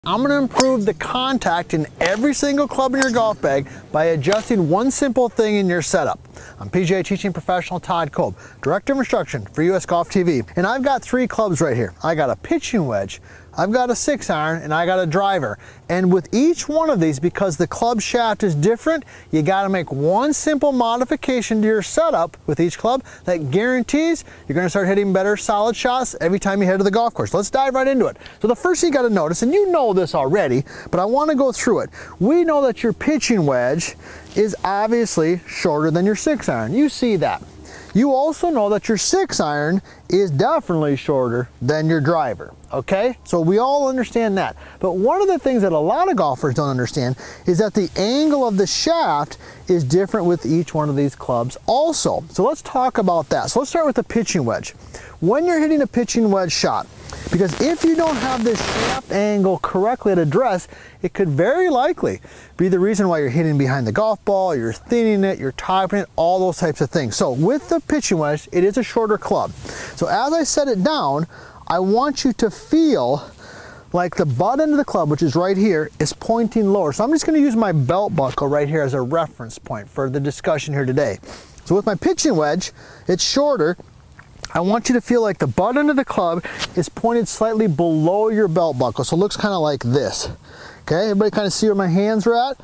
I'm going to improve the contact in every single club in your golf bag by adjusting one simple thing in your setup. I'm PGA teaching professional Todd Kolb, Director of Instruction for US Golf TV, and I've got three clubs right here. I got a pitching wedge, I've got a 6-iron, and I got a driver. And with each one of these, because the club shaft is different, you got to make one simple modification to your setup with each club that guarantees you're going to start hitting better solid shots every time you head to the golf course. Let's dive right into it. So the first thing you got to notice, and you know this already, but I want to go through it. We know that your pitching wedge is obviously shorter than your 6-iron. You see that. You also know that your 6-iron is definitely shorter than your driver, okay? So we all understand that. But one of the things that a lot of golfers don't understand is that the angle of the shaft is different with each one of these clubs also. So let's talk about that. So let's start with the pitching wedge. When you're hitting a pitching wedge shot, because if you don't have this shaft angle correctly at address, it could very likely be the reason why you're hitting behind the golf ball, you're thinning it, you're topping it, all those types of things. So with the pitching wedge, it is a shorter club. So as I set it down, I want you to feel like the butt end of the club, which is right here, is pointing lower. So I'm just going to use my belt buckle right here as a reference point for the discussion here today. So with my pitching wedge, it's shorter. I want you to feel like the butt end of the club is pointed slightly below your belt buckle. So it looks kind of like this. Okay, everybody kind of see where my hands are at?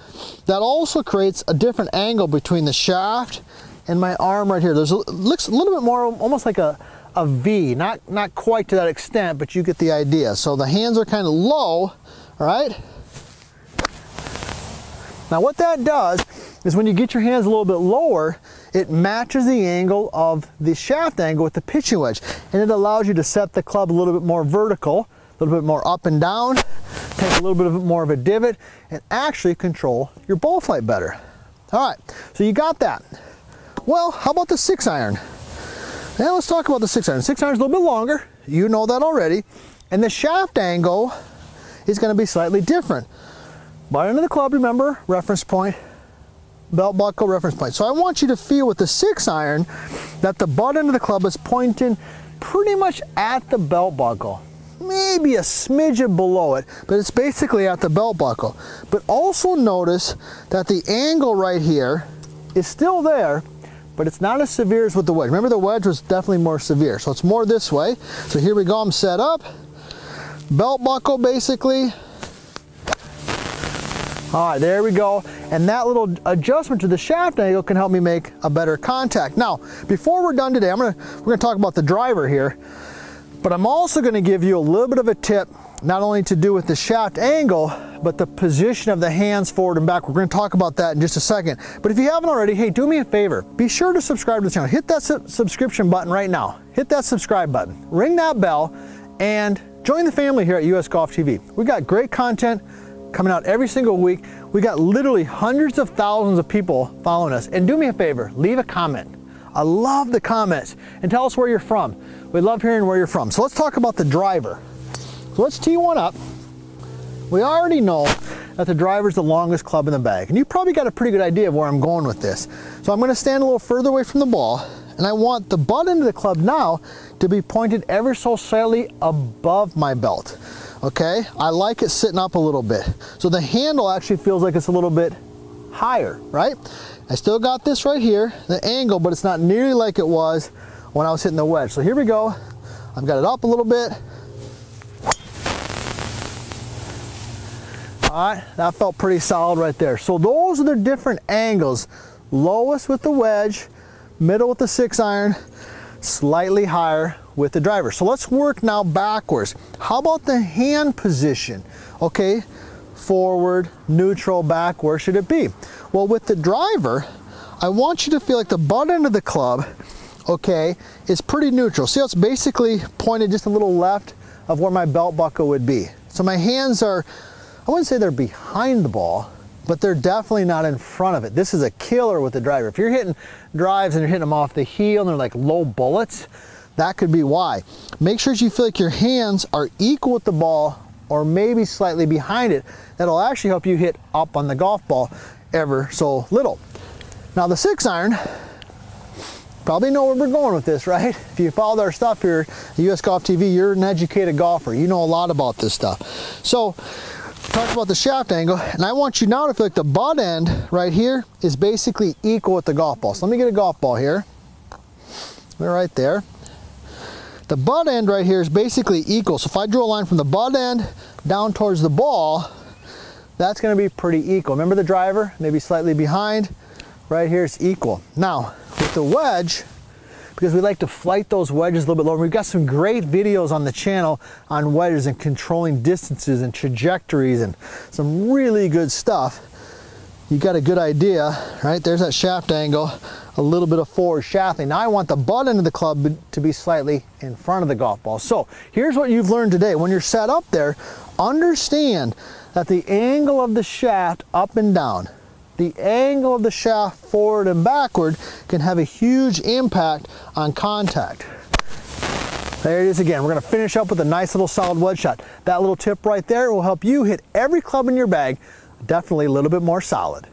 That also creates a different angle between the shaft and my arm right here. It looks a little bit more almost like a V, not quite to that extent, but you get the idea. So the hands are kind of low, all right? Now what that does is when you get your hands a little bit lower, it matches the angle of the shaft angle with the pitching wedge, and it allows you to set the club a little bit more vertical, a little bit more up and down, take a little bit more of a divot, and actually control your ball flight better. All right, so you got that. Well, how about the 6-iron? Now let's talk about the 6-iron. 6-iron is a little bit longer, you know that already, and the shaft angle is going to be slightly different. Butt end of the club, remember, reference point, belt buckle, reference point. So I want you to feel with the 6-iron that the butt end of the club is pointing pretty much at the belt buckle. Maybe a smidgen below it, but it's basically at the belt buckle. But also notice that the angle right here is still there, but it's not as severe as with the wedge. Remember the wedge was definitely more severe, so it's more this way. So here we go, I'm set up. Belt buckle basically. All right, there we go. And that little adjustment to the shaft angle can help me make a better contact. Now, before we're done today, we're gonna talk about the driver here, but I'm also gonna give you a little bit of a tip, not only to do with the shaft angle, but the position of the hands forward and back. We're gonna talk about that in just a second. But if you haven't already, hey, do me a favor. Be sure to subscribe to the channel. Hit that subscription button right now. Hit that subscribe button, ring that bell, and join the family here at US Golf TV. We got great content coming out every single week. We got literally hundreds of thousands of people following us. And do me a favor, leave a comment. I love the comments, and tell us where you're from. We love hearing where you're from. So let's talk about the driver. So let's tee one up. We already know that the driver is the longest club in the bag, and you probably got a pretty good idea of where I'm going with this. So I'm going to stand a little further away from the ball, and I want the butt end of the club now to be pointed ever so slightly above my belt. Okay, I like it sitting up a little bit. So the handle actually feels like it's a little bit higher, right? I still got this right here, the angle, but it's not nearly like it was when I was hitting the wedge. So here we go. I've got it up a little bit. All right, that felt pretty solid right there. So those are the different angles. Lowest with the wedge, middle with the 6-iron, slightly higher with the driver. So let's work now backwards. How about the hand position? Okay, forward, neutral, back, where should it be? Well, with the driver, I want you to feel like the butt end of the club, okay, is pretty neutral. See how it's basically pointed just a little left of where my belt buckle would be. So my hands are, I wouldn't say they're behind the ball, but they're definitely not in front of it. This is a killer with the driver. If you're hitting drives and you're hitting them off the heel and they're like low bullets, that could be why. Make sure you feel like your hands are equal with the ball or maybe slightly behind it. That'll actually help you hit up on the golf ball ever so little. Now the 6-iron, probably know where we're going with this, right? If you followed our stuff here at US Golf TV, you're an educated golfer. You know a lot about this stuff. So talked about the shaft angle, and I want you now to feel like the butt end right here is basically equal with the golf ball. So let me get a golf ball here. We're right there. The butt end right here is basically equal. So if I drew a line from the butt end down towards the ball, that's going to be pretty equal. Remember the driver, maybe slightly behind. Right here is equal. Now with the wedge, because we like to flight those wedges a little bit lower, we've got some great videos on the channel on wedges and controlling distances and trajectories and some really good stuff. You got a good idea, right? There's that shaft angle, a little bit of forward shafting. Now I want the butt end of the club to be slightly in front of the golf ball. So here's what you've learned today. When you're set up there, understand that the angle of the shaft up and down, the angle of the shaft forward and backward can have a huge impact on contact. There it is again. We're going to finish up with a nice little solid wedge shot. That little tip right there will help you hit every club in your bag definitely a little bit more solid.